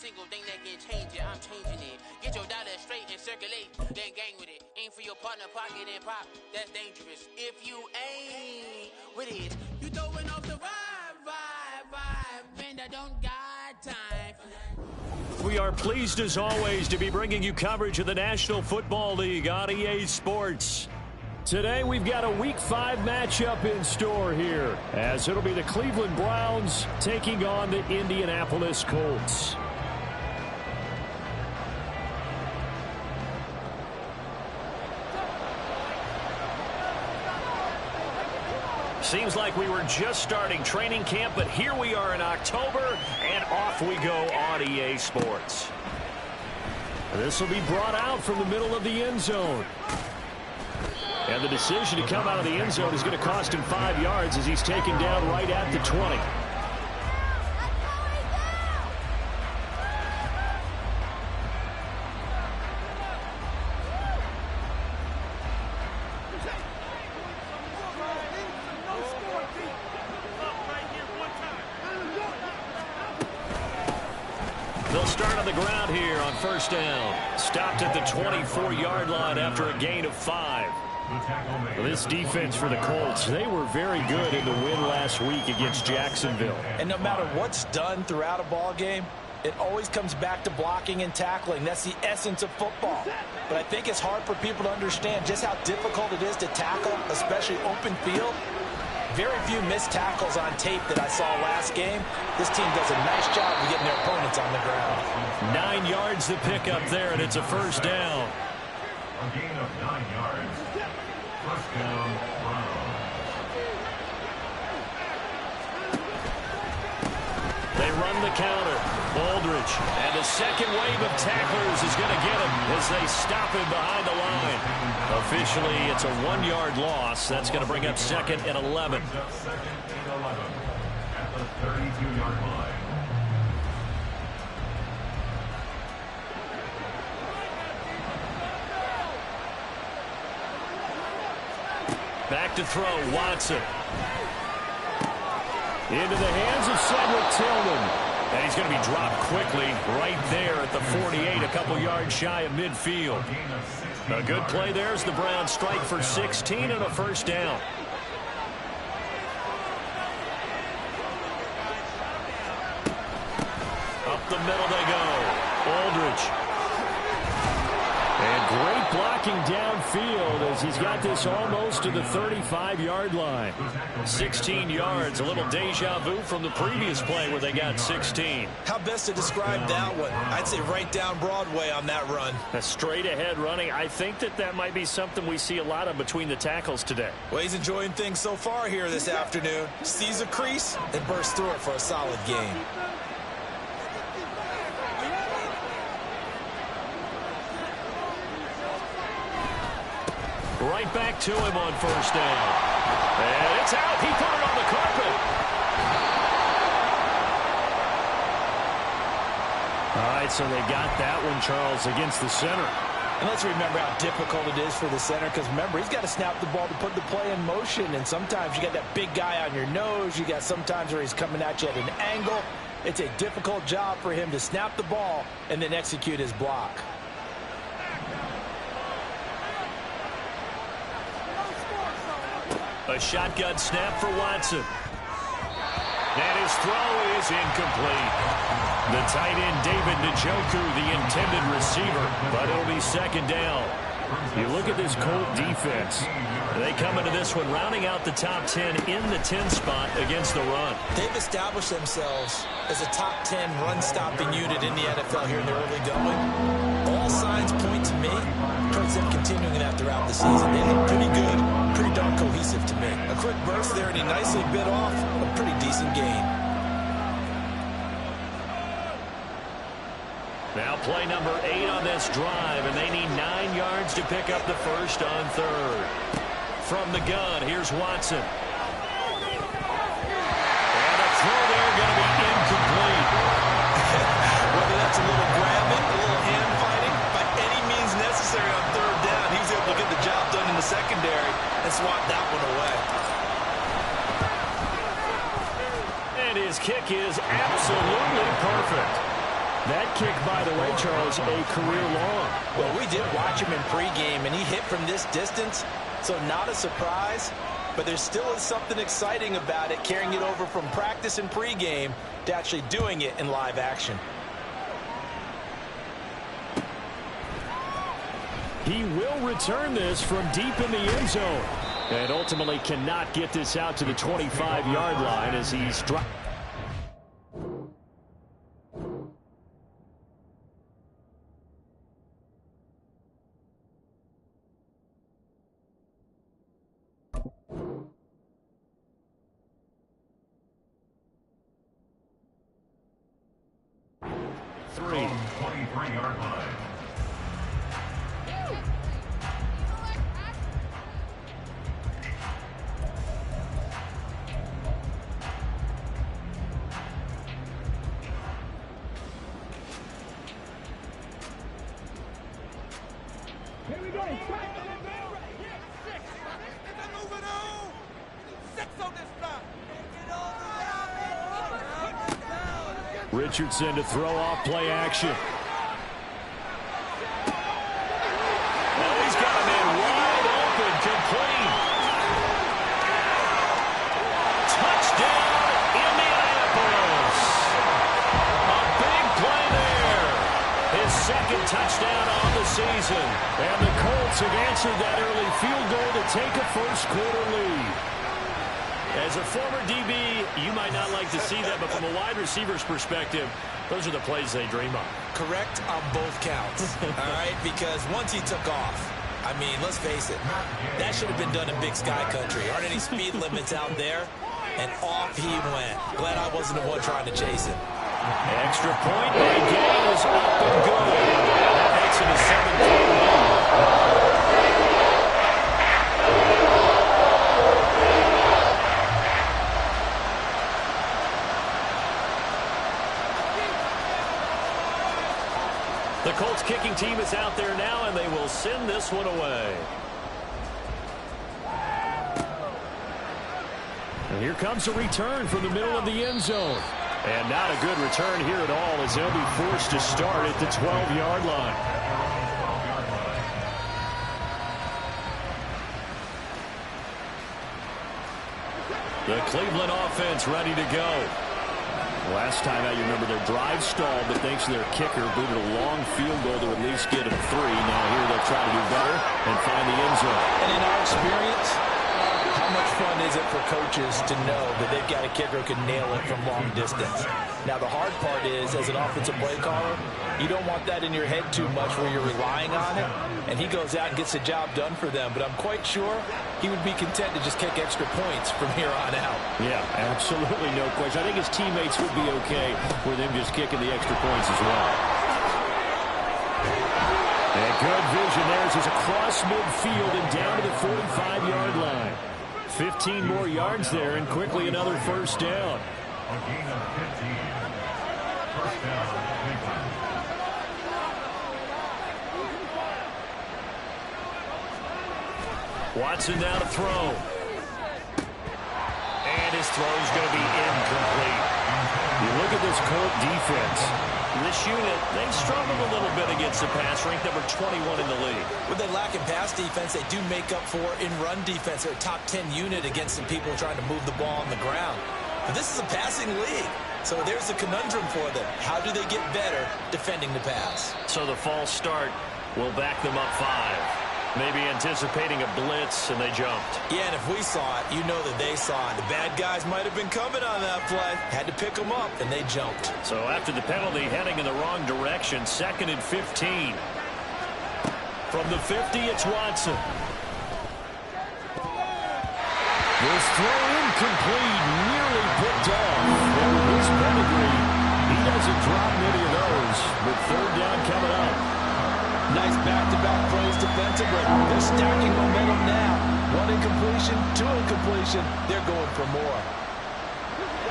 single thing that can change it, I'm changing it. Get your dollar straight and circulate, then gang with it. Aim for your partner, pocket and pop, that's dangerous. If you ain't with it, you throwing off the vibe, and I don't got time for that. We are pleased as always to be bringing you coverage of the National Football League on EA Sports. Today we've got a Week 5 matchup in store here, as it'll be the Cleveland Browns taking on the Indianapolis Colts. Seems like we were just starting training camp, but here we are in October, and off we go on EA Sports. This will be brought out from the middle of the end zone. And the decision to come out of the end zone is going to cost him 5 yards as he's taken down right at the 20. They'll start on the ground here on first down. Stopped at the 24-yard line after a gain of 5. This defense for the Colts, they were very good in the win last week against Jacksonville. And no matter what's done throughout a ball game, it always comes back to blocking and tackling. That's the essence of football. But I think it's hard for people to understand just how difficult it is to tackle, especially open field. Very few missed tackles on tape that I saw last game. This team does a nice job of getting their opponents on the ground. 9 yards to pick up there, and it's a first down. A gain of 9 yards. First down, Browns. They run the counter. Aldridge. And the second wave of tacklers is going to get him as they stop him behind the line. Officially, it's a 1-yard loss. That's going to bring up second and 11. Second and 11 at the 32-yard line. Back to throw, Watson. Into the hands of Cedric Tillman. And he's going to be dropped quickly right there at the 48, a couple yards shy of midfield. A good play there as the Browns strike for 16 and a first down. Up the middle they go. Aldridge. And great blocking downfield as he's got this almost to the 35-yard line. 16 yards, a little deja vu from the previous play where they got 16. How best to describe that one? I'd say right down Broadway on that run. A straight-ahead running. I think that might be something we see a lot of between the tackles today. Well, he's enjoying things so far here this afternoon. Sees a crease and bursts through it for a solid gain. Right back to him on first down. And it's out. He put it on the carpet. All right, so they got that one, Charles, against the center. And let's remember how difficult it is for the center, because remember, he's got to snap the ball to put the play in motion, and sometimes you got that big guy on your nose. You got sometimes where he's coming at you at an angle. It's a difficult job for him to snap the ball and then execute his block. A shotgun snap for Watson. And his throw is incomplete. The tight end, David Njoku, the intended receiver, but it'll be second down. You look at this Colt defense. They come into this one rounding out the top 10 in the 10 spot against the run. They've established themselves as a top 10 run-stopping unit in the NFL here in the early going. All signs point to me towards them continuing that throughout the season. They look pretty good, pretty darn cohesive to me. A quick burst there, and he nicely bit off a pretty decent gain. Now play number 8 on this drive, and they need 9 yards to pick up the first on third. From the gun, here's Watson. And a throw there going to be incomplete. Whether that's a little grabbing, a little hand fighting, by any means necessary on third down, he was able to get the job done in the secondary and swat that one away. And his kick is absolutely perfect. That kick, by the way, Charles, a career long. Well, we did watch him in pregame, and he hit from this distance, so not a surprise. But there still is something exciting about it, carrying it over from practice and pregame to actually doing it in live action. He will return this from deep in the end zone. And ultimately cannot get this out to the 25-yard line as he's dropped. Three. 23-yard line. Richardson to throw off play action. Oh, he's got him in wide open, complete. Touchdown, Indianapolis. A big play there. His second touchdown on the season. And the Colts have answered that early field goal to take a first-quarter lead. As a former DB, you might not like to see that, but from a wide receiver's perspective, those are the plays they dream of. Correct on both counts, all right? Because once he took off, I mean, let's face it, that should have been done in Big Sky Country. Aren't any speed limits out there? And off he went. Glad I wasn't the one trying to chase him. Extra point, and game is up and good. That makes it a 7-2 lead. The Colts kicking team is out there now, and they will send this one away. And here comes a return from the middle of the end zone. And not a good return here at all, as they'll be forced to start at the 12-yard line. The Cleveland offense ready to go. Last time out, you remember their drive stalled, but thanks to their kicker, booted a long field goal to at least get them 3. Now here they'll try to do better and find the end zone. And in our experience, how much fun is it for coaches to know that they've got a kicker who can nail it from long distance? Now, the hard part is, as an offensive play caller, you don't want that in your head too much where you're relying on it, and he goes out and gets the job done for them. But I'm quite sure he would be content to just kick extra points from here on out. Yeah, absolutely no question. I think his teammates would be okay with him just kicking the extra points as well. And good vision there as he's across midfield and down to the 45-yard line. 15 more yards there, and quickly another first down. A gain of 15. First down, Cleveland. Watson now to throw. And his throw is going to be incomplete. You look at this Colt defense. This unit, they struggled a little bit against the pass, ranked number 21 in the league. When they lack in pass defense, they do make up for in run defense. They're a top 10 unit against some people trying to move the ball on the ground. But this is a passing league. So there's a conundrum for them. How do they get better defending the pass? So the false start will back them up 5. Maybe anticipating a blitz, and they jumped. Yeah, and if we saw it, you know that they saw it. The bad guys might have been coming on that play. Had to pick them up, and they jumped. So after the penalty, heading in the wrong direction, 2nd and 15. From the 50, it's Watson. This throw incomplete, nearly picked off. And with his pedigree, he doesn't drop many of those. But 3rd down coming up. Nice back-to-back plays defensively. They're stacking momentum now. 1 incompletion, 2 incompletion. They're going for more.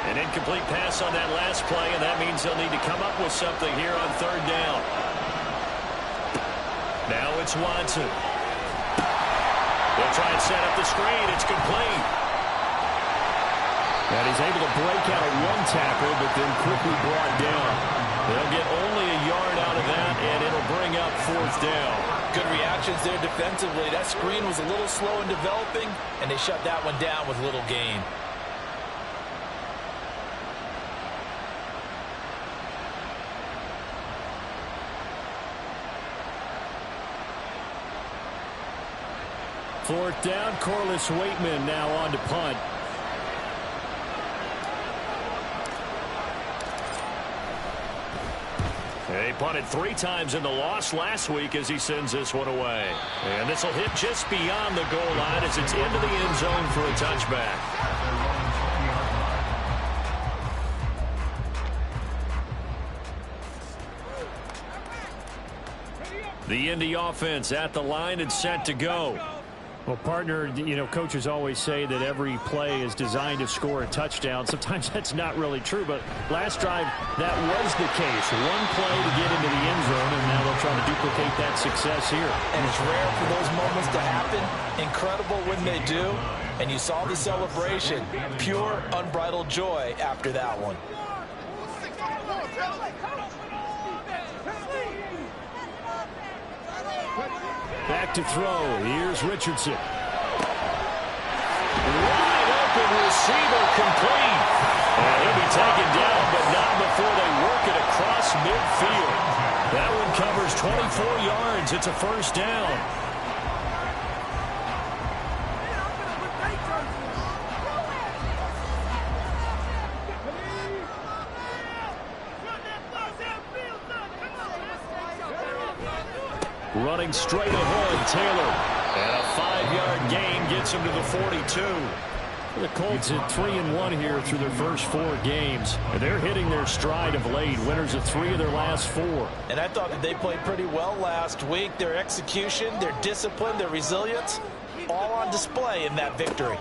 An incomplete pass on that last play, and that means they'll need to come up with something here on 3rd down. Now it's Watson. They'll try and set up the screen. It's complete. And he's able to break out of 1 tackle, but then quickly brought down. They'll get only a yard out of that, and it'll bring up 4th down. Good reactions there defensively. That screen was a little slow in developing, and they shut that one down with little gain. Fourth down, Corliss Waitman now on to punt. He punted 3 times in the loss last week as he sends this one away. And this will hit just beyond the goal line as it's into the end zone for a touchback. The Indy offense at the line and set to go. Well, partner, you know, coaches always say that every play is designed to score a touchdown. Sometimes that's not really true, but last drive, that was the case. One play to get into the end zone, and now they'll try to duplicate that success here. And it's rare for those moments to happen. Incredible when they do. And you saw the celebration. Pure, unbridled joy after that one. Back to throw. Here's Richardson. Wide open receiver complete. And he'll be taken down, but not before they work it across midfield. That one covers 24 yards. It's a 1st down. Running straight ahead, Taylor. And a 5-yard gain gets him to the 42. The Colts at 3-1 here through their first 4 games. And they're hitting their stride of late. Winners of 3 of their last 4. And I thought that they played pretty well last week. Their execution, their discipline, their resilience, all on display in that victory.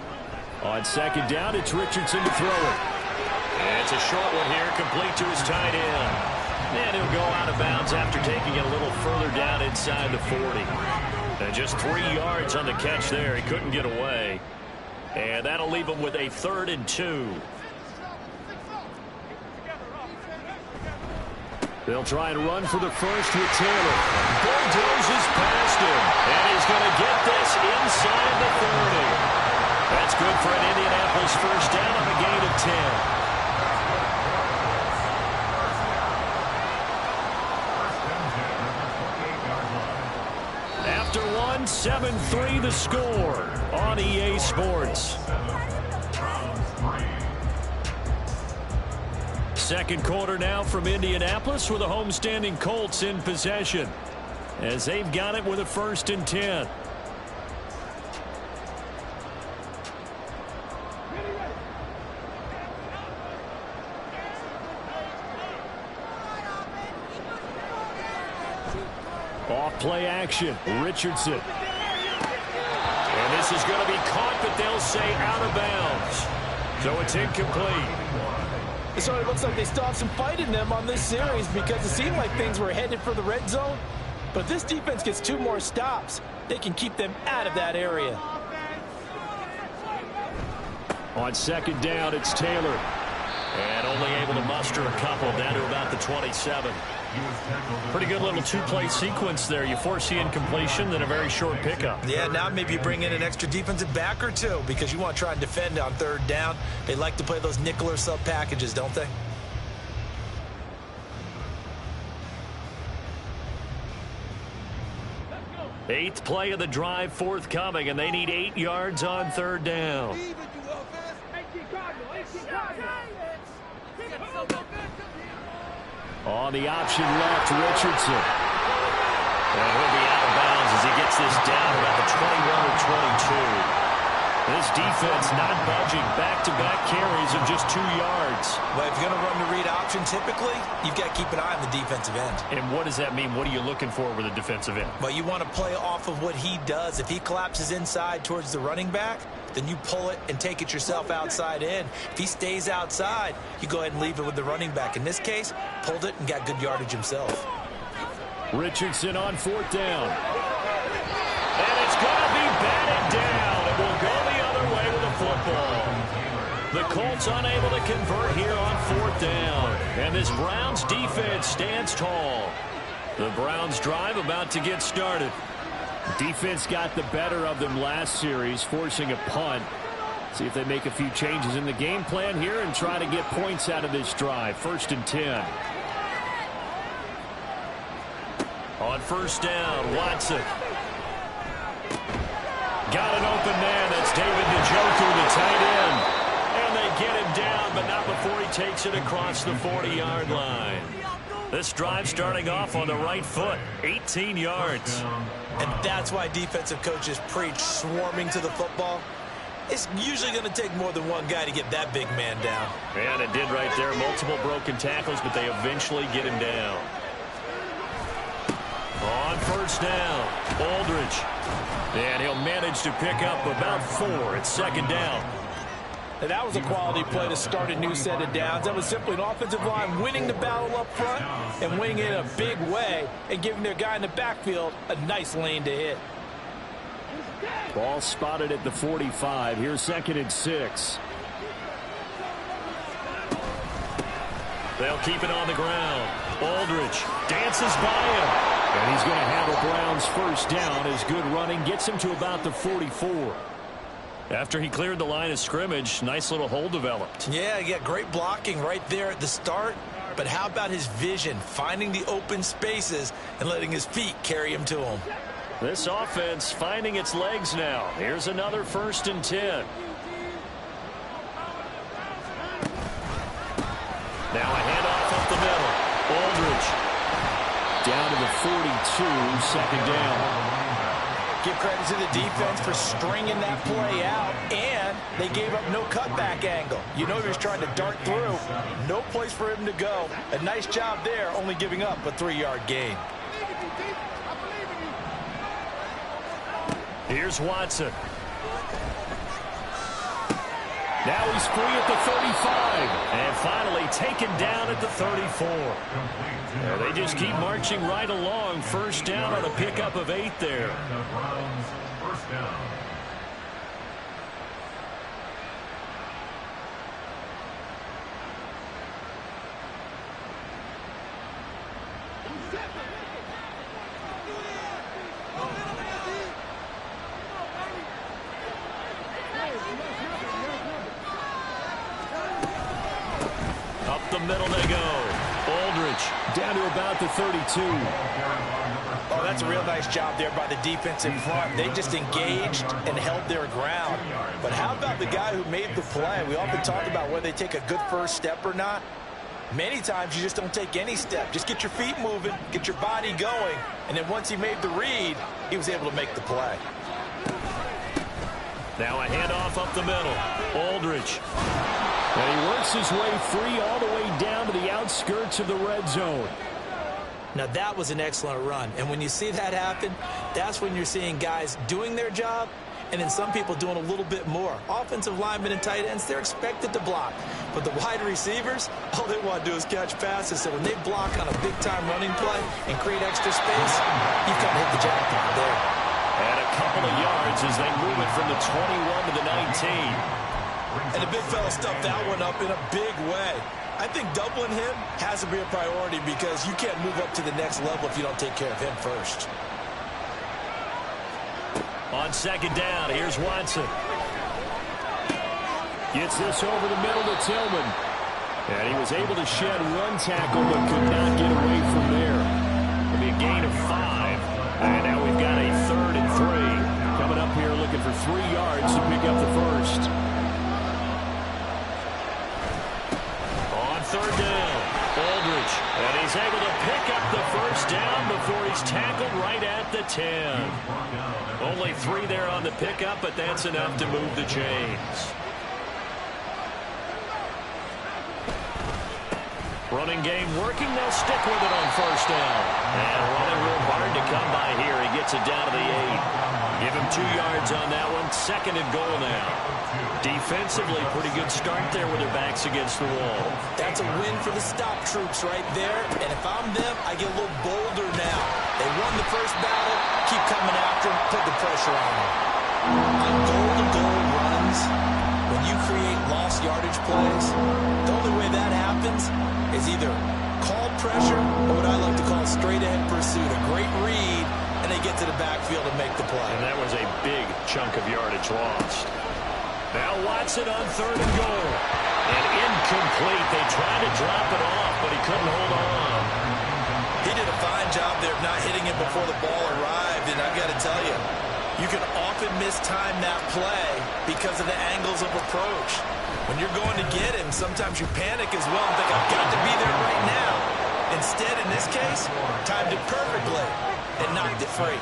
On 2nd down, it's Richardson to throw it. And it's a short one here, complete to his tight end. And he'll go out of bounds after taking it a little further down inside the 40. And just 3 yards on the catch there. He couldn't get away. And that'll leave him with a 3rd and 2. They'll try and run for the first with Taylor. Bulldozes past him. And he's going to get this inside the 30. That's good for an Indianapolis 1st down on a gain of 10. After 7-3 the score on EA Sports. 2nd quarter now from Indianapolis with the homestanding Colts in possession as they've got it with a 1st and 10. Off play action, Richardson. And this is going to be caught, but they'll say out of bounds. So it's incomplete. So it looks like they still have some fight in them on this series because it seemed like things were headed for the red zone. But if this defense gets 2 more stops, they can keep them out of that area. On 2nd down, it's Taylor. And only able to muster a couple down to about the 27. Pretty good little 2-play sequence there. You force the incompletion, then a very short pickup. Yeah, now maybe you bring in an extra defensive back or 2 because you want to try and defend on 3rd down. They like to play those nickel or sub packages, don't they? Eighth play of the drive forthcoming, and they need 8 yards on 3rd down. On the option left, Richardson. And he'll be out of bounds as he gets this down about the 21 or 22. This defense not budging. Back-to-back carries of just 2 yards. Well, if you're going to run the read option, typically, you've got to keep an eye on the defensive end. And what does that mean? What are you looking for with a defensive end? Well, you want to play off of what he does. If he collapses inside towards the running back, then you pull it and take it yourself outside in. If he stays outside, you go ahead and leave it with the running back. In this case, pulled it and got good yardage himself. Richardson on 4th down. And it's going to be batted down. It will go the other way with the football. The Colts unable to convert here on 4th down. And this Browns defense stands tall. The Browns drive about to get started. Defense got the better of them last series, forcing a punt. See if they make a few changes in the game plan here and try to get points out of this drive. 1st and 10. On 1st down, Watson. Got an open man. That's David Njoku, the tight end. And they get him down, but not before he takes it across the 40-yard line. This drive starting off on the right foot, 18 yards. And that's why defensive coaches preach swarming to the football. It's usually going to take more than one guy to get that big man down. And it did right there. Multiple broken tackles, but they eventually get him down. On 1st down, Aldridge. And he'll manage to pick up about 4 at 2nd down. And that was a quality play to start a new set of downs. That was simply an offensive line winning the battle up front and winning it in a big way and giving their guy in the backfield a nice lane to hit. Ball spotted at the 45. Here's 2nd and 6. They'll keep it on the ground. Aldridge dances by him. And he's going to have a Browns 1st down. His good running gets him to about the 44. After he cleared the line of scrimmage, nice little hole developed. Yeah, great blocking right there at the start. But how about his vision, finding the open spaces and letting his feet carry him to them? This offense finding its legs now. Here's another 1st and 10. Now a handoff up the middle. Aldridge. Down to the 42, 2nd down. Give credit to the defense for stringing that play out, and they gave up no cutback angle. You know he was trying to dart through. No place for him to go. A nice job there, only giving up a 3-yard gain. Here's Watson. Now he's free at the 35. And finally taken down at the 34. They just keep marching right along. 1st down on a pickup of 8 there. Up the middle they go. Aldridge down to about the 32. Oh, that's a real nice job there by the defense in front. They just engaged and held their ground. But how about the guy who made the play? We often talk about whether they take a good first step or not. Many times you just don't take any step. Just get your feet moving, get your body going, and then once he made the read, he was able to make the play. Now a handoff up the middle. Aldridge. And he works his way free all the way down to the outskirts of the red zone. Now that was an excellent run. And when you see that happen, that's when you're seeing guys doing their job and then some people doing a little bit more. Offensive linemen and tight ends, they're expected to block. But the wide receivers, all they want to do is catch passes. So when they block on a big-time running play and create extra space, you've kind of hit the jackpot there. And a couple of yards as they move it from the 21 to the 19. And the big fella stuffed that one up in a big way. I think doubling him has to be a priority because you can't move up to the next level if you don't take care of him first. On 2nd down, here's Watson. Gets this over the middle to Tillman. And he was able to shed one tackle but could not get away from there. It'll be a gain of 5. And now we've got a 3rd and 3. Coming up here looking for 3 yards to pick up the first. 3rd down, Aldridge, and he's able to pick up the 1st down before he's tackled right at the 10. Only 3 there on the pickup, but that's enough to move the chains. Running game working, they'll stick with it on 1st down. And running real hard to come by here. He gets it down to the 8. Give him 2 yards on that one. 2nd and goal now. Defensively, pretty good start there with their backs against the wall. That's a win for the stop troops right there. And if I'm them, I get a little bolder now. They won the first battle. Keep coming after them. Put the pressure on them. On goal-to-goal runs, when you create lost yardage plays, the only way that happens is either called pressure or what I like to call straight-ahead pursuit, a great read, and they get to the backfield and make the play. And that was a big chunk of yardage lost. Now Watson on 3rd and goal. And incomplete. They tried to drop it off, but he couldn't hold on. He did a fine job there of not hitting it before the ball arrived, and I've got to tell you, you can often mistime that play because of the angles of approach. When you're going to get him, sometimes you panic as well and think, I've got to be there right now. Instead, in this case, timed it perfectly and knocked it free.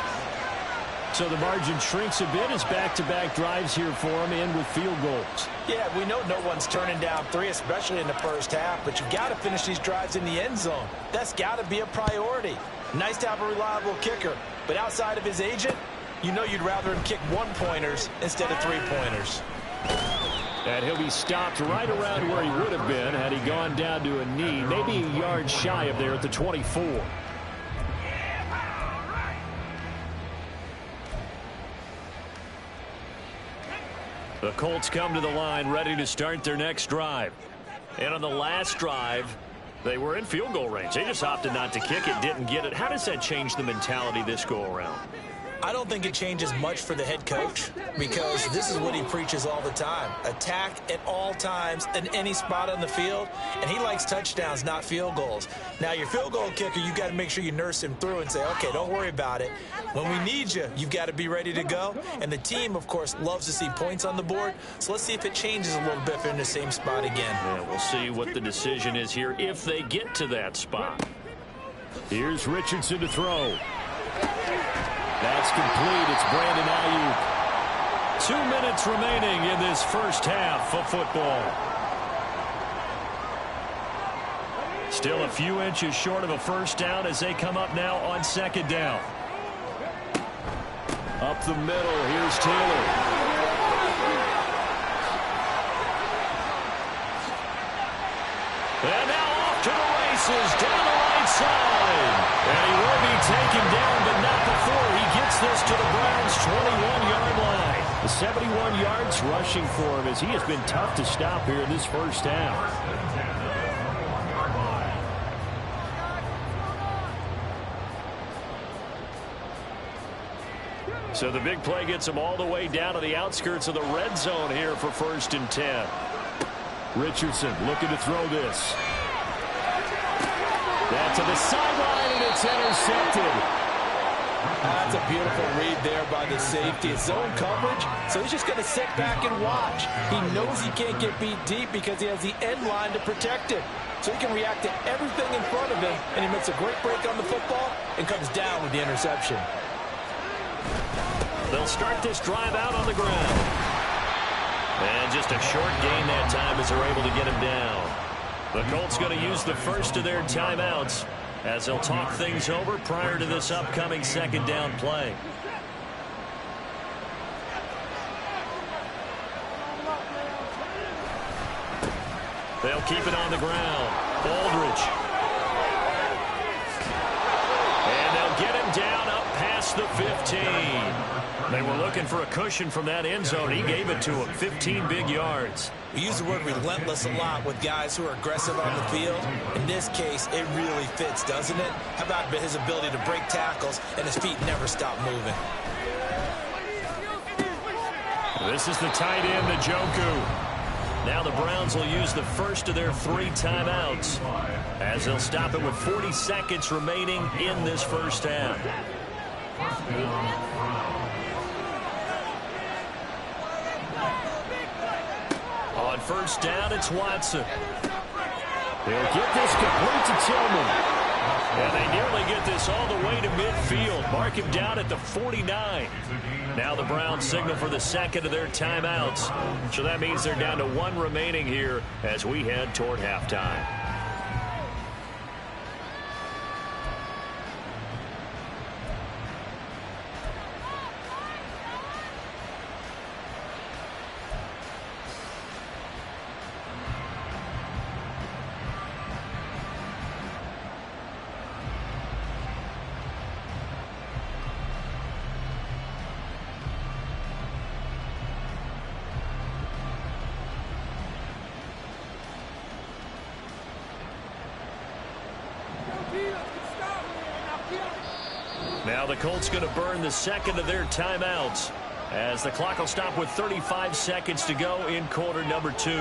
So the margin shrinks a bit as back-to-back drives here for him, and with field goals. Yeah, we know no one's turning down 3, especially in the first half, but you got to finish these drives in the end zone. That's got to be a priority. Nice to have a reliable kicker, but outside of his agent, you know you'd rather him kick 1-pointers instead of 3-pointers. And he'll be stopped right around where he would have been had he gone down to a knee, maybe a yard shy of there at the 24. The Colts come to the line ready to start their next drive. And on the last drive, they were in field goal range. They just opted not to kick it, didn't get it. How does that change the mentality this go-around? I don't think it changes much for the head coach because this is what he preaches all the time. Attack at all times in any spot on the field, and he likes touchdowns, not field goals. Now, your field goal kicker, you've got to make sure you nurse him through and say, okay, don't worry about it. When we need you, you've got to be ready to go. And the team, of course, loves to see points on the board, so let's see if it changes a little bit if they're in the same spot again. Yeah, we'll see what the decision is here if they get to that spot. Here's Richardson to throw. That's complete. It's Brandon Ayuk. 2 minutes remaining in this first half of football. Still a few inches short of a first down as they come up now on 2nd down. Up the middle, here's Taylor. And now off to the races, down the right side. And he will be taken down, but not before he gets this to the Browns' 21-yard line. The 71 yards rushing for him as he has been tough to stop here in this first half. So the big play gets him all the way down to the outskirts of the red zone here for 1st and 10. Richardson looking to throw this. That to the sideline, and it's intercepted. That's a beautiful read there by the safety. It's zone coverage, so he's just going to sit back and watch. He knows he can't get beat deep because he has the end line to protect it. So he can react to everything in front of him, and he makes a great break on the football and comes down with the interception. They'll start this drive out on the ground. And just a short gain that time as they're able to get him down. The Colts going to use the first of their timeouts as they'll talk things over prior to this upcoming 2nd down play. They'll keep it on the ground. Aldridge. And they'll get him down up past the 15. They were looking for a cushion from that end zone. He gave it to him. 15 big yards. We use the word relentless a lot with guys who are aggressive on the field. In this case, it really fits, doesn't it? How about his ability to break tackles and his feet never stop moving? This is the tight end, Njoku. Now the Browns will use the first of their 3 timeouts as they'll stop it with 40 seconds remaining in this first half. On 1st down, it's Watson. They'll get this complete to Tillman. And they nearly get this all the way to midfield. Mark him down at the 49. Now the Browns signal for the second of their timeouts. So that means they're down to 1 remaining here as we head toward halftime. Now the Colts going to burn the second of their timeouts as the clock will stop with 35 seconds to go in quarter number 2.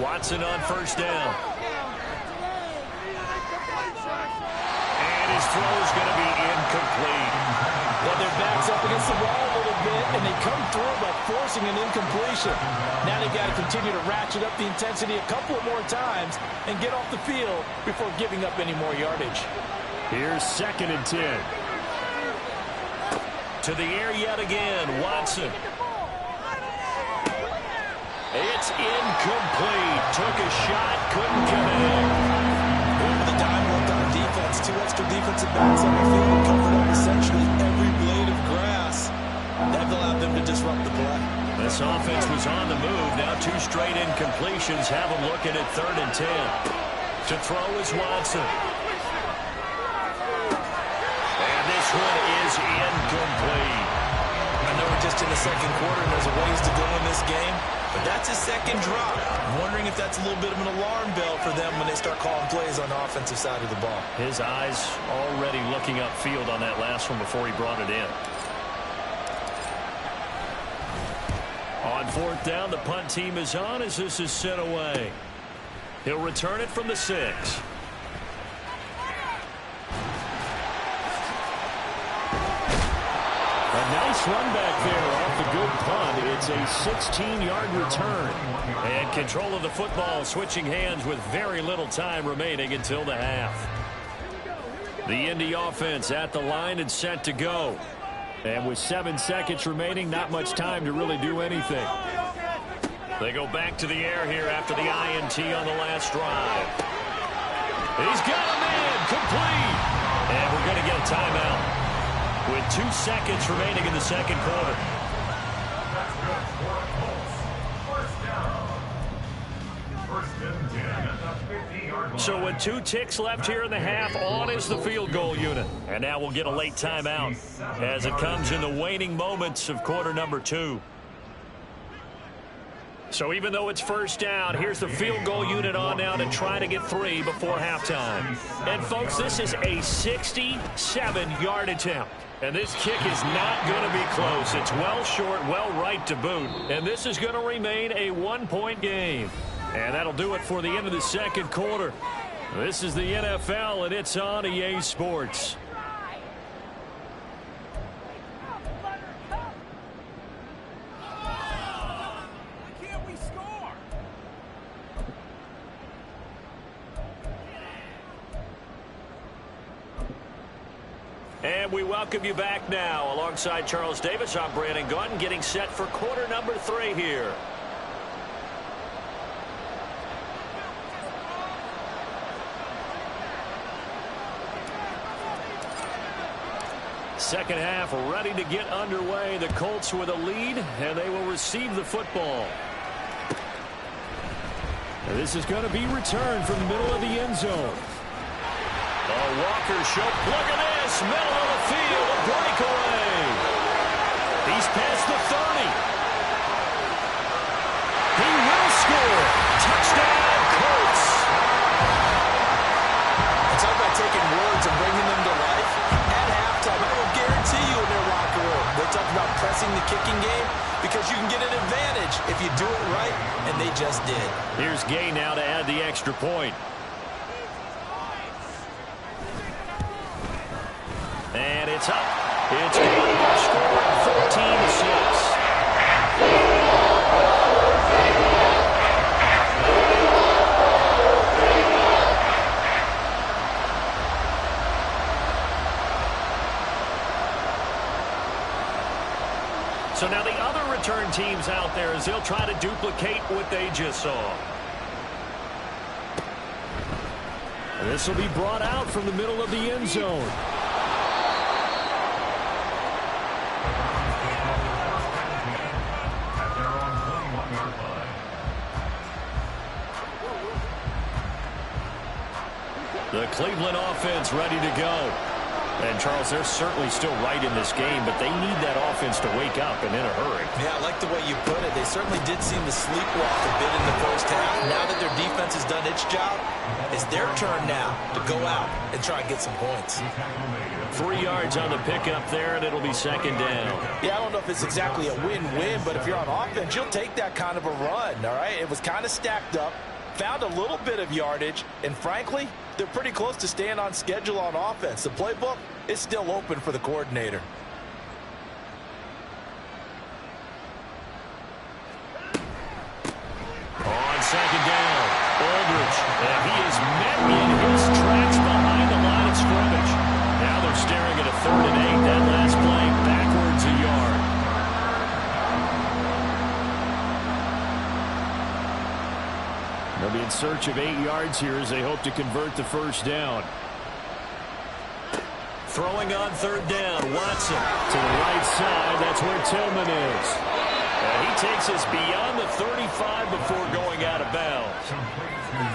Watson on first down. And his throw is going to be incomplete. Well, their back's up against the wall a little bit, and they come through by forcing an incompletion. Now they've got to continue to ratchet up the intensity a couple of more times and get off the field before giving up any more yardage. Here's 2nd and 10. To the air yet again, Watson. It's incomplete. Took a shot, couldn't connect. Over the dime worked on defense. 2 extra defensive backs on the field covered up essentially every blade of grass. That allowed them to disrupt the play. This offense was on the move. Now 2 straight incompletions have them looking at 3rd and 10. To throw is Watson. And this one is incomplete. I know we're just in the second quarter and there's a ways to go in this game, but that's his second drop. I'm wondering if that's a little bit of an alarm bell for them when they start calling plays on the offensive side of the ball. His eyes already looking upfield on that last one before he brought it in. On 4th down, the punt team is on as this is sent away. He'll return it from the 6. A nice run back there off the good punt. It's a 16-yard return. And control of the football switching hands with very little time remaining until the half. The Indy offense at the line and set to go. And with 7 seconds remaining, not much time to really do anything. They go back to the air here after the INT on the last drive. He's got a man, complete. And we're going to get a timeout with 2 seconds remaining in the second quarter. That's good for Colts. First down. 1st and 10 at the 50-yard line. So with 2 ticks left here in the half, on is the field goal unit. And now we'll get a late timeout as it comes in the waning moments of quarter number 2. So even though it's first down, here's the field goal unit on now to try to get 3 before halftime. And folks, this is a 67-yard attempt. And this kick is not going to be close. It's well short, well right to boot. And this is going to remain a 1-point game. And that'll do it for the end of the second quarter. This is the NFL, and it's on EA Sports. And we welcome you back now. Alongside Charles Davis, I'm Brandon Gaudin, getting set for quarter number 3 here. Second half ready to get underway. The Colts with a lead, and they will receive the football. And this is going to be returned from the middle of the end zone. Walker show. Look at this. Middle of the field. A breakaway. He's past the 30. He will score. Touchdown, Colts. It's all about taking words and bringing them to life. At halftime, I will guarantee you in their locker room, they talk about pressing the kicking game because you can get an advantage if you do it right, and they just did. Here's Gay now to add the extra point. And it's up. It's good. Scored 14-6. So now the other return teams out there as they'll try to duplicate what they just saw. And this will be brought out from the middle of the end zone. The Cleveland offense ready to go. And, Charles, they're certainly still right in this game, but they need that offense to wake up and in a hurry. Yeah, I like the way you put it. They certainly did seem to sleepwalk a bit in the first half. Now that their defense has done its job, it's their turn now to go out and try and get some points. 3 yards on the pickup there, and it'll be second down. Yeah, I don't know if it's exactly a win-win, but if you're on offense, you'll take that kind of a run, all right? It was kind of stacked up, found a little bit of yardage, and frankly, they're pretty close to staying on schedule on offense. The playbook is still open for the coordinator. On second down, Aldridge, and he is met in his tracks behind the line of scrimmage. Now they're staring at a 3rd and 8. That last play backwards a yard. They'll be in search of 8 yards here as they hope to convert the first down. Throwing on 3rd down, Watson. To the right side, that's where Tillman is. And he takes us beyond the 35 before going out of bounds.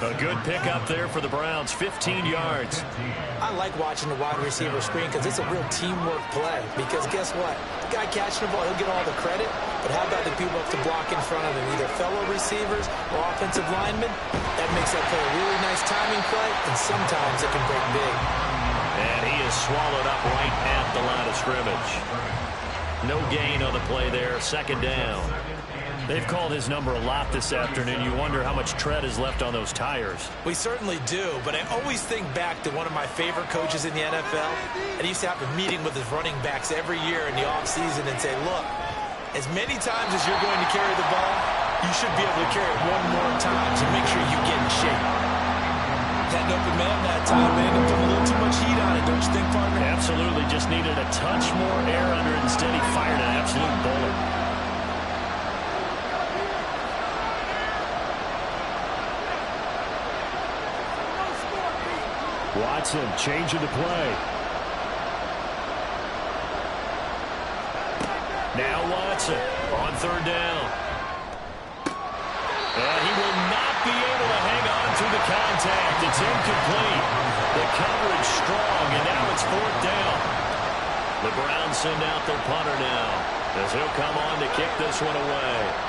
A good pickup there for the Browns, 15 yards. I like watching the wide receiver screen because it's a real teamwork play. Because guess what? The guy catching the ball, he'll get all the credit. But how about the people up to block in front of him, either fellow receivers or offensive linemen? That makes that play a really nice timing play, and sometimes it can break big. And he is swallowed up right at the line of scrimmage. No gain on the play there, second down. They've called his number a lot this afternoon. You wonder how much tread is left on those tires. We certainly do, but I always think back to one of my favorite coaches in the NFL, and he used to have a meeting with his running backs every year in the offseason and say, look, as many times as you're going to carry the ball, you should be able to carry it one more time to make sure you get in shape. That open man that time, man, and put a little too much heat on it, don't you think, partner? Absolutely, just needed a touch more air under it. Instead, he fired an absolute bullet. Watson changing the play. Now Watson on 3rd down. And he will not be able to hang on through the contact. It's incomplete. The coverage strong, and now it's 4th down. The Browns send out their punter now as he'll come on to kick this one away.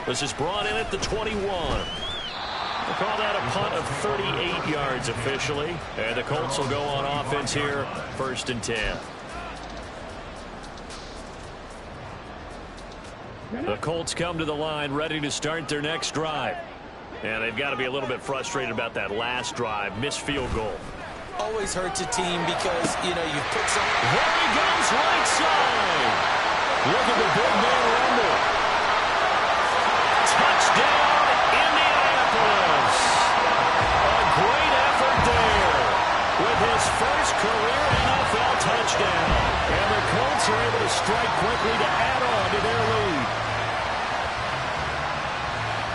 This is brought in at the 21. We'll call that a punt of 38 yards officially. And the Colts will go on offense here, 1st and 10. The Colts come to the line ready to start their next drive. And they've got to be a little bit frustrated about that last drive. Missed field goal. Always hurts a team because, you know, you put some... There he goes right side. Look at the big man rumble. Touchdown, Indianapolis. A great effort there with his first career NFL touchdown. And the Colts are able to strike quickly to add on to their lead.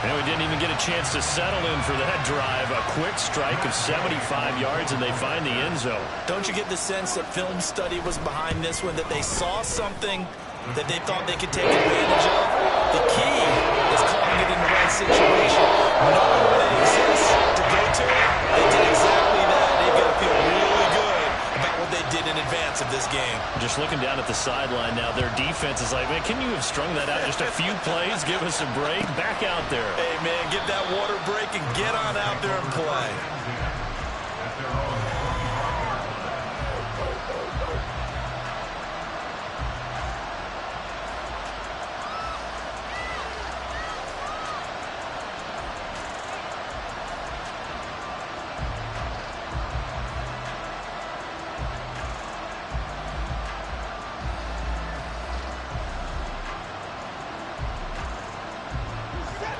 And we didn't even get a chance to settle in for that drive. A quick strike of 75 yards, and they find the end zone. Don't you get the sense that film study was behind this one, that they saw something that they thought they could take advantage of? The key is calling it in the right situation. Knowing when it exists to go to it, they did exactly that. They've got to feel really good about what they did in advance of this game. Just looking down at the sideline now, their defense is like, man, can you have strung that out just a few plays? Give us a break. Back out there. Hey, man, get that water break and get on out there and play.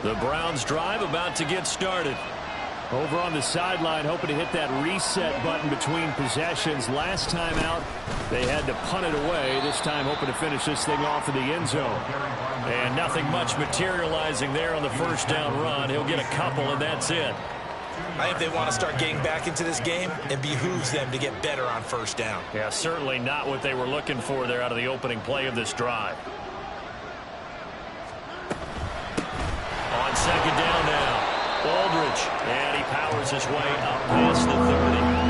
The Browns drive about to get started. Over on the sideline, hoping to hit that reset button between possessions. Last time out, they had to punt it away. This time, hoping to finish this thing off in the end zone. And nothing much materializing there on the first down run. He'll get a couple, and that's it. I think they want to start getting back into this game. It behooves them to get better on first down. Yeah, certainly not what they were looking for there out of the opening play of this drive. On second down now, Aldridge, and he powers his way up past the 30.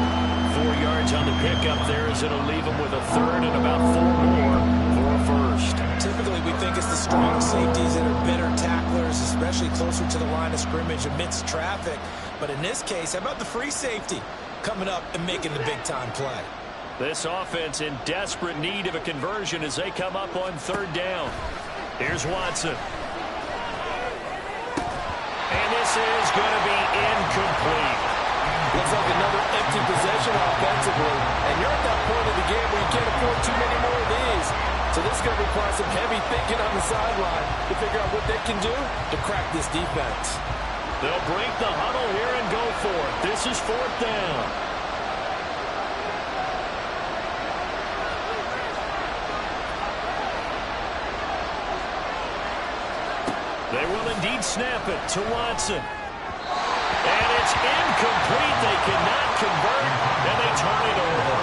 4 yards on the pickup there as it'll leave him with a third and about 4 more for a first. Typically, we think it's the strong safeties that are better tacklers, especially closer to the line of scrimmage amidst traffic. But in this case, how about the free safety coming up and making the big-time play? This offense in desperate need of a conversion as they come up on third down. Here's Watson. And this is going to be incomplete. Looks like another empty possession offensively. And you're at that point of the game where you can't afford too many more of these. So this is going to require some heavy thinking on the sideline to figure out what they can do to crack this defense. They'll break the huddle here and go for it. This is fourth down. They will indeed snap it to Watson. And it's incomplete. They cannot convert, and they turn it over.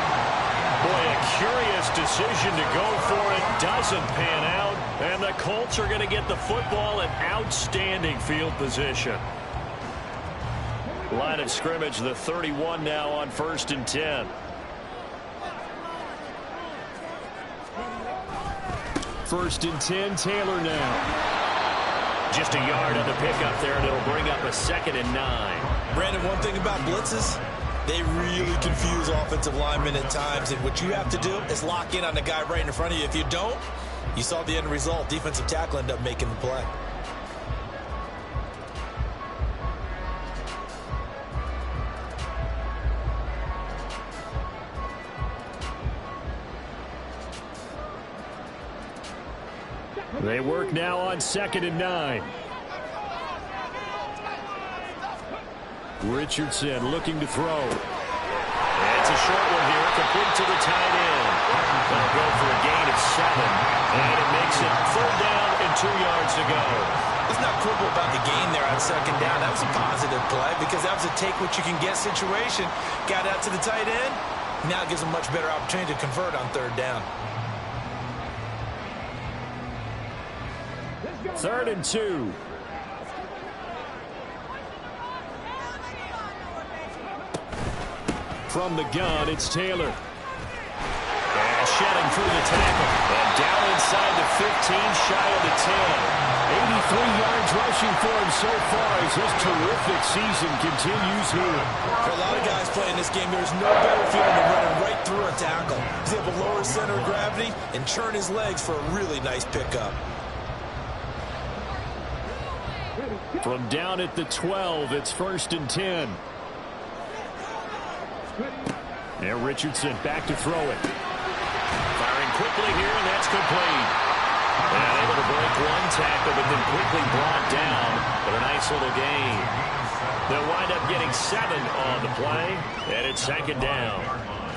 Boy, a curious decision to go for it. Doesn't pan out, and the Colts are going to get the football in outstanding field position. Line of scrimmage, the 31 now on 1st and 10. First and 10, Taylor now. Just a yard on the pickup there, and it'll bring up a 2nd and 9. Brandon, one thing about blitzes, they really confuse offensive linemen at times, and what you have to do is lock in on the guy right in front of you. If you don't, you saw the end result. Defensive tackle ended up making the play. They work now on 2nd and 9. Richardson looking to throw. It's a short one here, complete to the tight end. They'll go for a gain of 7, and it makes it 3rd down and 2 yards to go. Let's not quibble about the gain there on 2nd down. That was a positive play because that was a take-what-you-can-get situation. Got out to the tight end. Now it gives them a much better opportunity to convert on 3rd down. 3rd and 2. From the gun, it's Taylor. And shedding through the tackle. And down inside the 15, shy of the 10. 83 yards rushing for him so far as this terrific season continues here. For a lot of guys playing this game, there's no better feeling than running right through a tackle. He's able to lower his center of gravity and churn his legs for a really nice pickup. From down at the 12, it's 1st and 10. Now Richardson back to throw it. Firing quickly here, and that's complete. And able to break one tackle, but then quickly brought down with a nice little gain. They'll wind up getting 7 on the play, and it's 2nd down.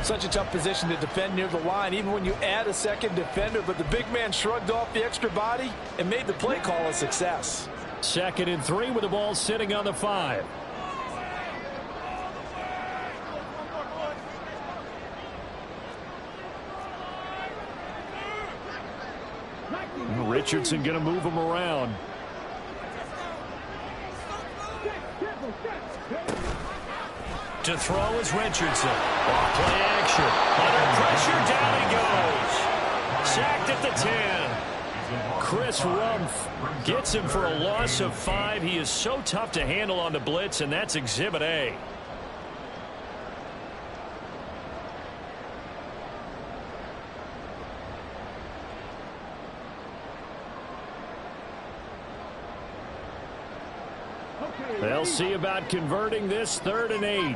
Such a tough position to defend near the line, even when you add a second defender, but the big man shrugged off the extra body and made the play call a success. 2nd and 3 with the ball sitting on the 5. Richardson going to move him around. To throw is Richardson. Off play action. Under pressure, down he goes. Sacked at the 10. Chris Rumph gets him for a loss of 5. He is so tough to handle on the blitz, and that's Exhibit A. They'll see about converting this 3rd and 8.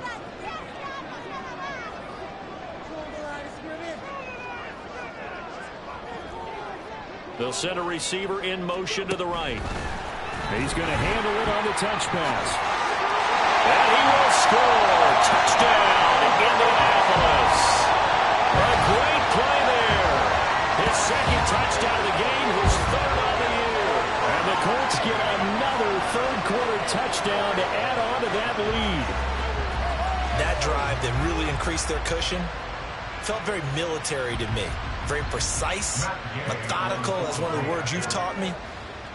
They'll send a receiver in motion to the right. He's going to handle it on the touch pass. And he will score. Touchdown, Indianapolis. A great play there. His 2nd touchdown of the game, his 3rd on the year. And the Colts get another 3rd-quarter touchdown to add on to that lead. drive that really increased their cushion felt very military to me. Very precise, methodical, that's one of the words you've taught me.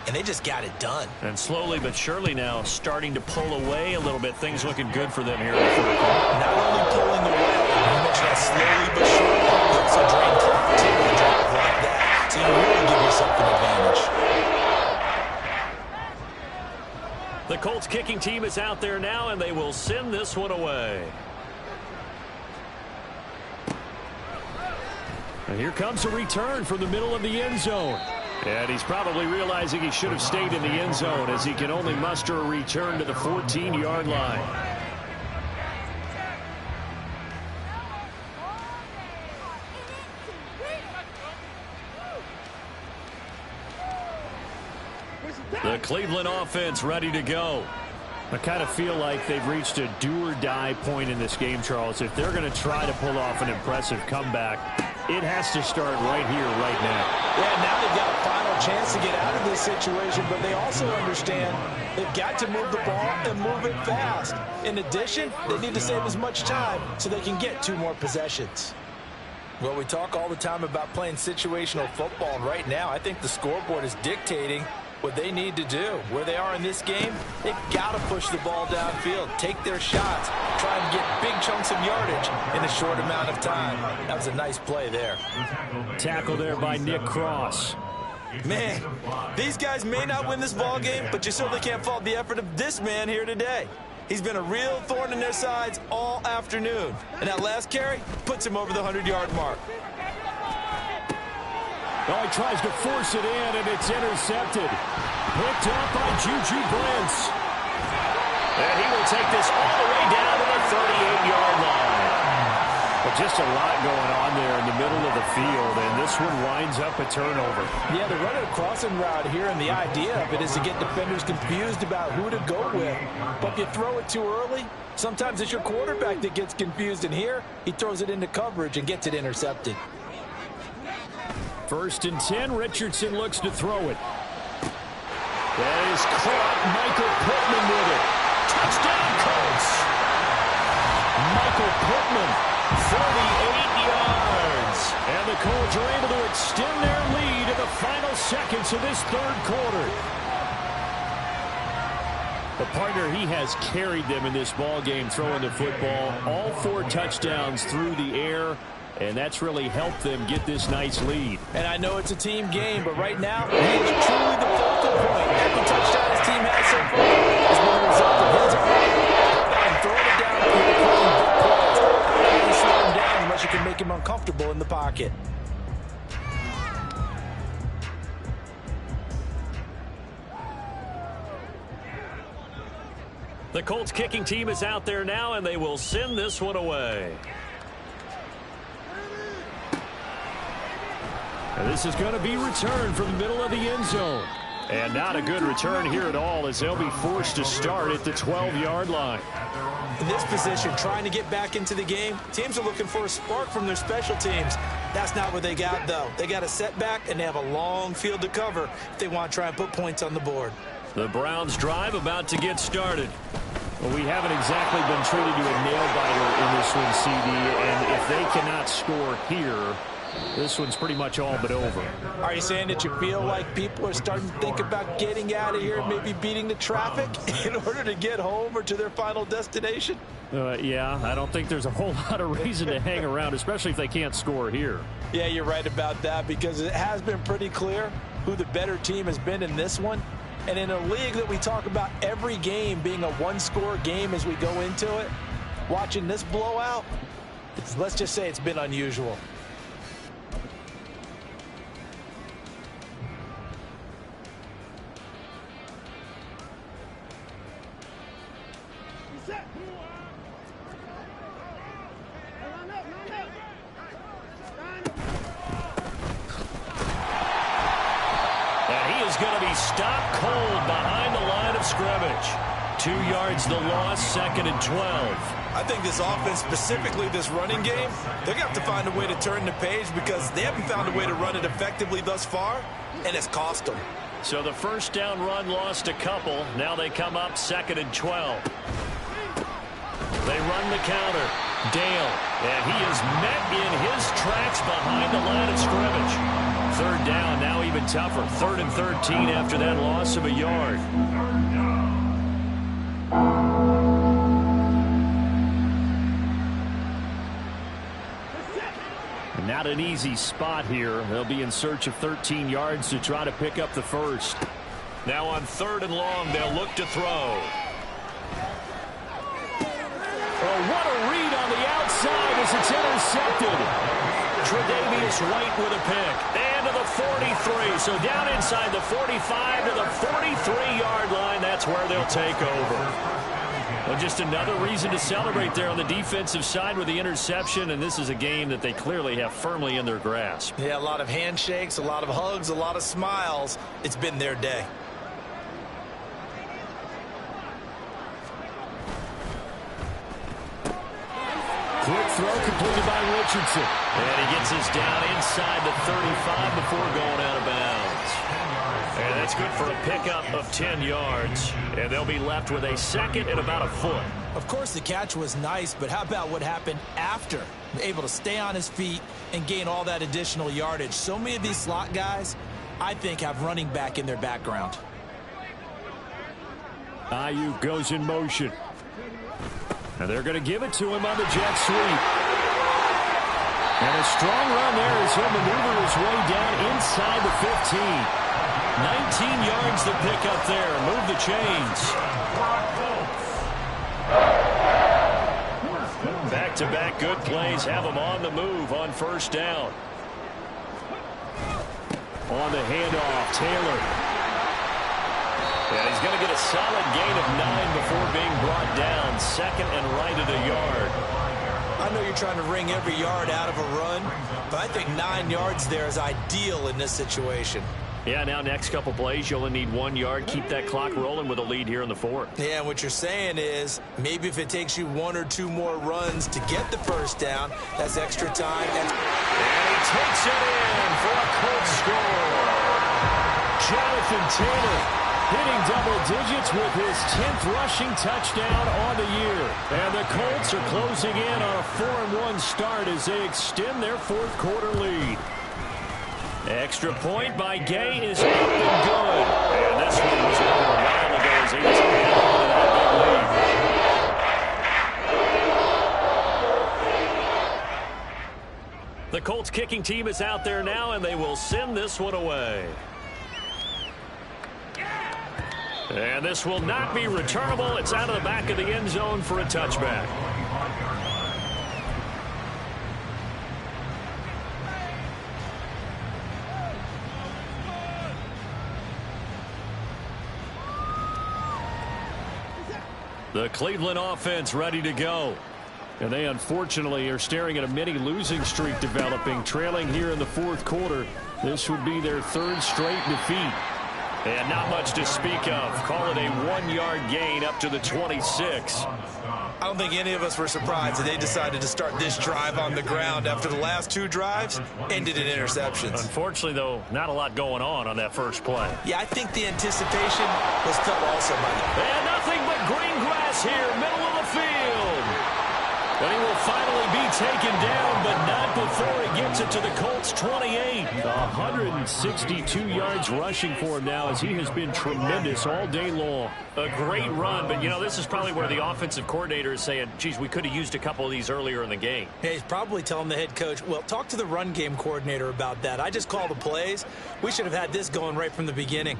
And they just got it done. And slowly but surely now starting to pull away a little bit. Things looking good for them here in the third quarter. Not only pulling away, you mentioned that slowly but surely, you also drain clock too with a drive like that. So you really give yourself an advantage. The Colts kicking team is out there now, and they will send this one away. And here comes a return from the middle of the end zone. And he's probably realizing he should have stayed in the end zone as he can only muster a return to the 14-yard line. The Cleveland offense ready to go. I kind of feel like they've reached a do-or-die point in this game, Charles. If they're going to try to pull off an impressive comeback, it has to start right here, right now. Yeah, now they've got a final chance to get out of this situation, but they also understand they've got to move the ball and move it fast. In addition, they need to save as much time so they can get 2 more possessions. Well, we talk all the time about playing situational football, and right now I think the scoreboard is dictating what they need to do. Where they are in this game, they've got to push the ball downfield, take their shots, try and get big chunks of yardage in a short amount of time. That was a nice play there. Tackle there by Nick Cross. Man, these guys may not win this ball game, but you certainly can't fault the effort of this man here today. He's been a real thorn in their sides all afternoon. And that last carry puts him over the 100-yard mark. Oh, he tries to force it in, and it's intercepted. Picked up by Juju Brents. And he will take this all the way down to the 38-yard line. But just a lot going on there in the middle of the field, and this one winds up a turnover. Yeah, they're running a crossing route here, and the idea of it is to get defenders confused about who to go with. But if you throw it too early, sometimes it's your quarterback that gets confused, and here he throws it into coverage and gets it intercepted. 1st and 10, Richardson looks to throw it. That is caught. Michael Pittman with it. Touchdown, Colts. Michael Pittman, 48 yards. And the Colts are able to extend their lead in the final seconds of this third quarter. The partner, he has carried them in this ball game, throwing the football. All 4 touchdowns through the air. And that's really helped them get this nice lead. And I know it's a team game, but right now, he is truly the focal point. Every touchdown his team has so far has been a result of his ability and throwing it down and playing big plays. You can't slow him down unless you can make him uncomfortable in the pocket. The Colts kicking team is out there now, and they will send this one away. And this is going to be returned from the middle of the end zone. And not a good return here at all, as they'll be forced to start at the 12-yard line. In this position, trying to get back into the game, teams are looking for a spark from their special teams. That's not what they got, though. They got a setback, and they have a long field to cover if they want to try and put points on the board. The Browns' drive about to get started. Well, we haven't exactly been treated to a nail-biter in this one, CD, and if they cannot score here, this one's pretty much all but over. Are you saying that you feel like people are starting to think about getting out of here, maybe beating the traffic in order to get home or to their final destination? Yeah, I don't think there's a whole lot of reason to hang around, especially if they can't score here. Yeah, you're right about that, because it has been pretty clear who the better team has been in this one. And in a league that we talk about every game being a one-score game as we go into it, watching this blowout, let's just say it's been unusual. Going to be stopped cold behind the line of scrimmage. 2 yards the loss, 2nd and 12. I think this offense, specifically this running game, they're going to have to find a way to turn the page because they haven't found a way to run it effectively thus far, and it's cost them. So the first down run lost a couple. Now they come up 2nd and 12. They run the counter. Dale, and he is met in his tracks behind the line of scrimmage. Third down, now even tougher. 3rd and 13 after that loss of a yard. And not an easy spot here. They'll be in search of 13 yards to try to pick up the first. Now on 3rd and long, they'll look to throw. Oh, what a read on the outside as it's intercepted. Tre'Davious White with a pick. And to the 43. So down inside the 45 to the 43-yard line. That's where they'll take over. Well, just another reason to celebrate there on the defensive side with the interception. And this is a game that they clearly have firmly in their grasp. Yeah, a lot of handshakes, a lot of hugs, a lot of smiles. It's been their day. Quick throw completed by Richardson. And he gets us down inside the 35 before going out of bounds. And that's good for a pickup of 10 yards. And they'll be left with a 2nd and about a foot. Of course, the catch was nice, but how about what happened after? Able to stay on his feet and gain all that additional yardage. So many of these slot guys, I think, have running back in their background. Ayuk goes in motion. And they're going to give it to him on the jet sweep. And a strong run there as he'll maneuver his way down inside the 15. 19 yards to pick up there. Move the chains. Back-to-back good plays have them on the move on 1st down. On the handoff, Taylor. And he's going to get a solid gain of 9 before being brought down. 2nd and right at a yard. I know you're trying to wring every yard out of a run, but I think 9 yards there is ideal in this situation. Yeah, now next couple plays, you only need 1 yard. Keep that clock rolling with a lead here in the 4th. Yeah, what you're saying is maybe if it takes you 1 or 2 more runs to get the 1st down, that's extra time. And he takes it in for a Colts score. Jonathan Taylor hitting double digits with his 10th rushing touchdown on the year. And the Colts are closing in on a 4-1 start as they extend their 4th quarter lead. Extra point by Gay is up and good. And this one was over a while ago as he was hanging on to that big lead. The Colts kicking team is out there now, and they will send this one away. And this will not be returnable. It's out of the back of the end zone for a touchback. The Cleveland offense ready to go. And they unfortunately are staring at a mini losing streak developing, trailing here in the 4th quarter. This would be their 3rd straight defeat. And not much to speak of. Call it a 1-yard gain up to the 26. I don't think any of us were surprised that they decided to start this drive on the ground after the last 2 drives ended in interceptions. Unfortunately, though, not a lot going on that first play. Yeah, I think the anticipation was felt also by them. And nothing but green grass here, middle of the field. And he will finally be taken down, but not before he gets it to the Colts 28. 162 yards rushing for him now as he has been tremendous all day long. A great run, but, you know, this is probably where the offensive coordinator is saying, geez, we could have used a couple of these earlier in the game. Yeah, he's probably telling the head coach, well, talk to the run game coordinator about that. I just call the plays. We should have had this going right from the beginning.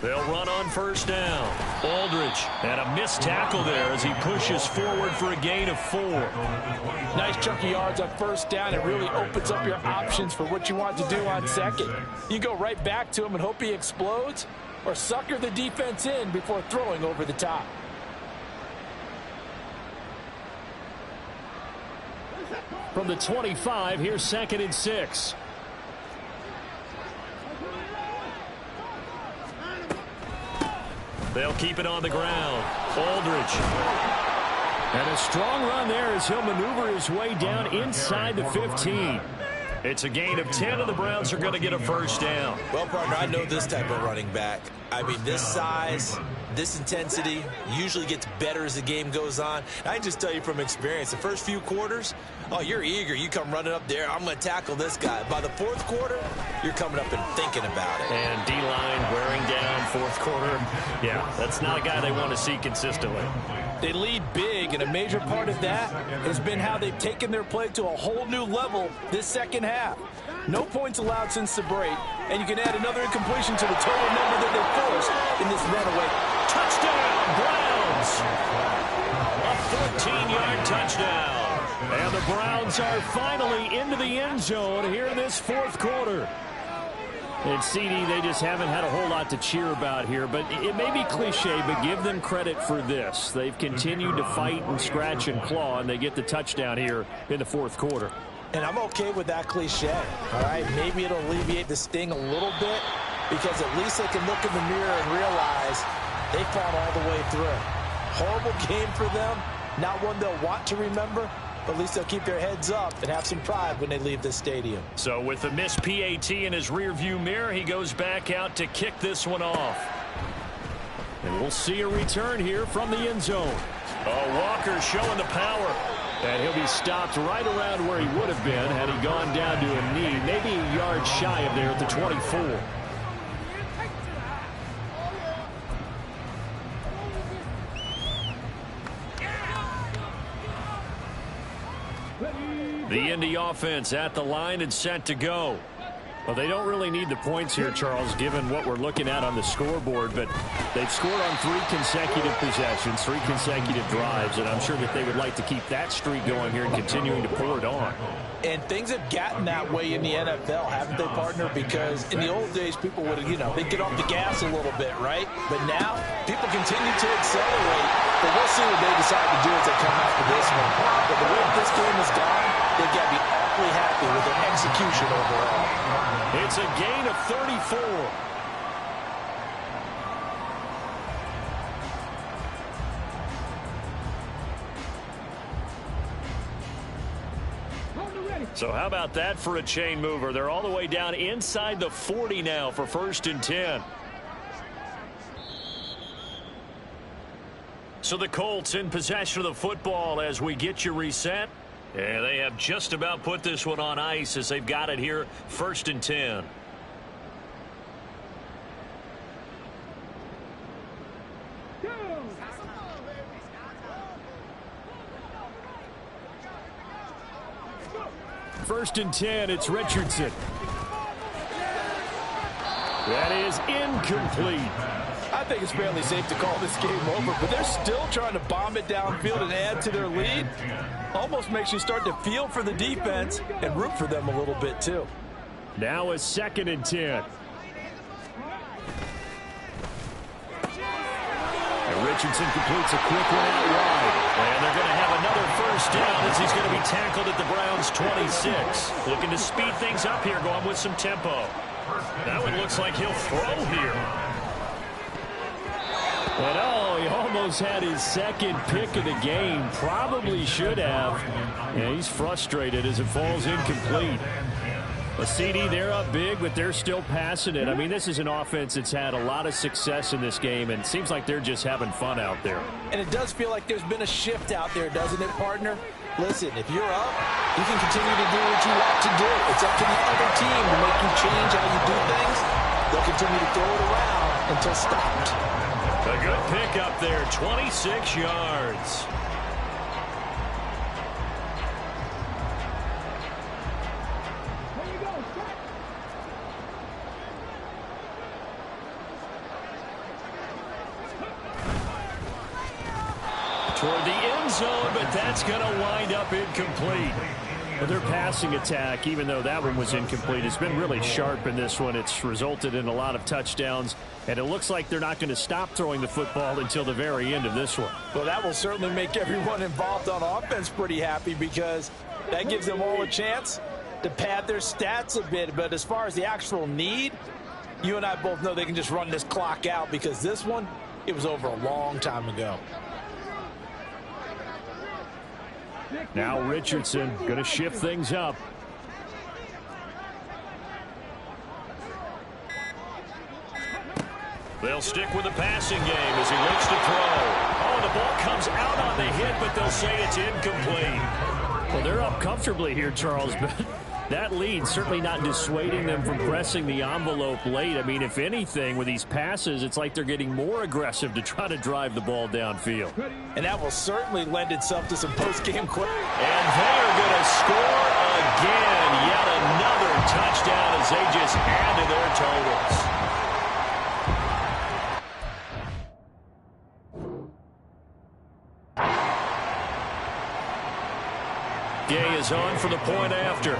They'll run on 1st down. Aldridge, and a missed tackle there as he pushes forward for a gain of 4. Nice chunk of yards on 1st down. It really opens up your options for what you want to do on 2nd. You go right back to him and hope he explodes, or sucker the defense in before throwing over the top. From the 25, here's 2nd and 6. They'll keep it on the ground. Aldridge. And a strong run there as he'll maneuver his way down inside the 15. It's a gain of 10, and the Browns are going to get a first down. Well, partner, I know this type of running back. I mean, this size, this intensity usually gets better as the game goes on. I can just tell you from experience, the first few quarters, oh, you're eager. You come running up there, I'm going to tackle this guy. By the fourth quarter, you're coming up and thinking about it. And D-line wearing down fourth quarter. Yeah, that's not a guy they want to see consistently. They lead big, and a major part of that has been how they've taken their play to a whole new level this second half. No points allowed since the break, and you can add another incompletion to the total number that they forced in this runaway. Touchdown, Browns! A 14-yard touchdown. And the Browns are finally into the end zone here in this fourth quarter. And CD, they just haven't had a whole lot to cheer about here, but it may be cliche, but give them credit for this. They've continued to fight and scratch and claw, and they get the touchdown here in the fourth quarter. And I'm okay with that cliche, all right? Maybe it'll alleviate the sting a little bit because at least they can look in the mirror and realize they fought all the way through. Horrible game for them, not one they'll want to remember, but at least they'll keep their heads up and have some pride when they leave this stadium. So with the missed PAT in his rearview mirror, he goes back out to kick this one off. And we'll see a return here from the end zone. Oh, Walker showing the power. And he'll be stopped right around where he would have been had he gone down to a knee, maybe a yard shy of there at the 24. The Indy offense at the line and set to go. Well, they don't really need the points here, Charles, given what we're looking at on the scoreboard, but they've scored on 3 consecutive possessions, 3 consecutive drives, and I'm sure that they would like to keep that streak going here and continuing to pour it on. And things have gotten that way in the NFL, haven't they, partner? Because in the old days, people would, they'd get off the gas a little bit, right? But now, people continue to accelerate. But we'll see what they decide to do as they come after this one. But the way this game has gone, they've got to be awfully happy with their execution overall. It's a gain of 34. So how about that for a chain mover? They're all the way down inside the 40 now for 1st and 10. So the Colts in possession of the football as we get you reset. Yeah, they have just about put this one on ice as they've got it here, 1st and 10. First and 10, it's Richardson. That is incomplete. I think it's fairly safe to call this game over, but they're still trying to bomb it downfield and add to their lead. Almost makes you start to feel for the defense and root for them a little bit, too. Now a 2nd and 10. And Richardson completes a quick one out wide. And they're going to have another first down as he's going to be tackled at the Browns' 26. Looking to speed things up here, going with some tempo. That one looks like he'll throw here. And oh, he almost had his 2nd pick of the game. Probably should have. Yeah, he's frustrated as it falls incomplete. A CD, they're up big, but they're still passing it. I mean, this is an offense that's had a lot of success in this game, and it seems like they're just having fun out there. And it does feel like there's been a shift out there, doesn't it, partner? Listen, if you're up, you can continue to do what you want to do. It's up to the other team to make you change how you do things. They'll continue to throw it around until stopped. A good pick up there, 26 yards. Toward the end zone, but that's going to wind up incomplete. Well, their passing attack, even though that one was incomplete, has been really sharp in this one. It's resulted in a lot of touchdowns, and it looks like they're not going to stop throwing the football until the very end of this one. Well, that will certainly make everyone involved on offense pretty happy because that gives them all a chance to pad their stats a bit. But as far as the actual need, you and I both know they can just run this clock out because this one, it was over a long time ago. Now Richardson going to shift things up. They'll stick with the passing game as he looks to throw. Oh, the ball comes out on the hit, but they'll say it's incomplete. Well, they're up comfortably here, Charles, but that lead certainly not dissuading them from pressing the envelope late. I mean, if anything, with these passes, it's like they're getting more aggressive to try to drive the ball downfield. And that will certainly lend itself to some post-game quick. And they are going to score again. Yet another touchdown as they just add to their totals. Gay is on for the point after.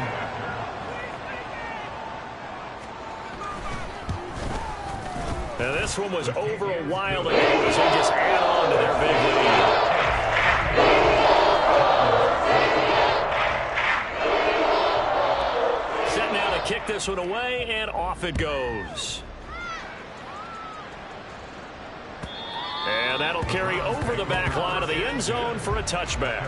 Now this one was over a while ago as they just add on to their big lead. Set now to kick this one away, and off it goes. And that'll carry over the back line of the end zone for a touchback.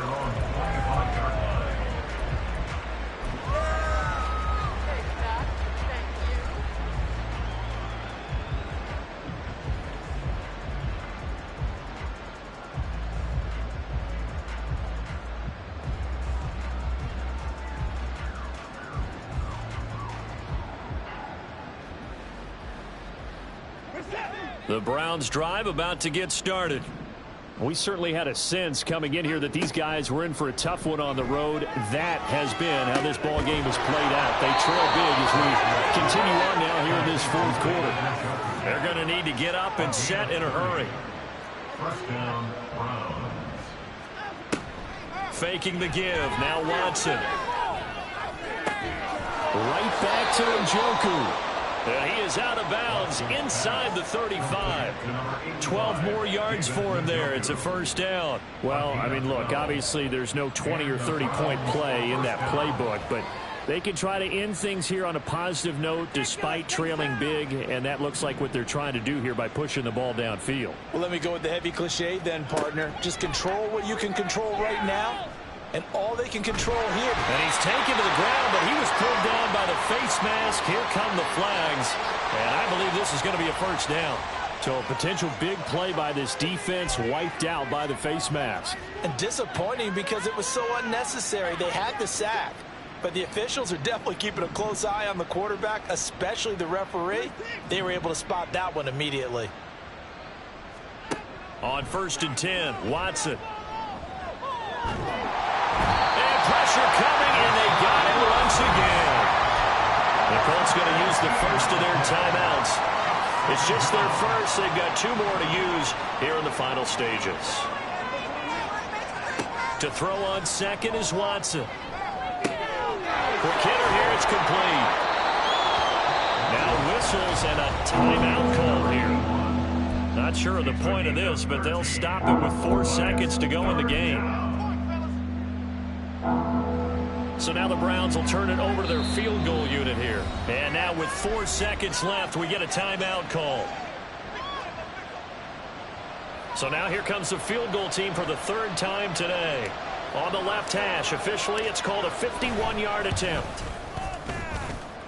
The Browns drive about to get started. We certainly had a sense coming in here that these guys were in for a tough one on the road. That has been how this ball game has played out. They trail big as we continue on now here in this fourth quarter. They're going to need to get up and set in a hurry. First down, Browns. Faking the give. Now Watson. Right back to Njoku. He is out of bounds inside the 35. 12 more yards for him there. It's a first down. Well, I mean, look, obviously there's no 20 or 30-point play in that playbook, but they can try to end things here on a positive note despite trailing big, and that looks like what they're trying to do here by pushing the ball downfield. Well, let me go with the heavy cliche then, partner. Just control what you can control right now. And all they can control here. And he's taken to the ground, but he was pulled down by the face mask. Here come the flags. And I believe this is going to be a first down. So a potential big play by this defense wiped out by the face mask. And disappointing because it was so unnecessary. They had the sack. But the officials are definitely keeping a close eye on the quarterback, especially the referee. They were able to spot that one immediately. On 1st and 10, Watson. Pressure coming, and they got it once again. The Colts going to use the first of their timeouts. It's just their first. They've got 2 more to use here in the final stages. To throw on second is Watson. Quick hitter here, it's complete. Now whistles and a timeout call here. Not sure of the point of this, but they'll stop it with 4 seconds to go in the game. So now the Browns will turn it over to their field goal unit here. And now with 4 seconds left, we get a timeout call. So now here comes the field goal team for the 3rd time today. On the left hash, officially it's called a 51-yard attempt.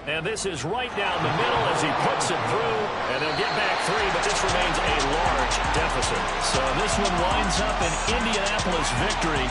And this is right down the middle as he puts it through. And they'll get back 3, but this remains a large deficit. So this one winds up an Indianapolis victory.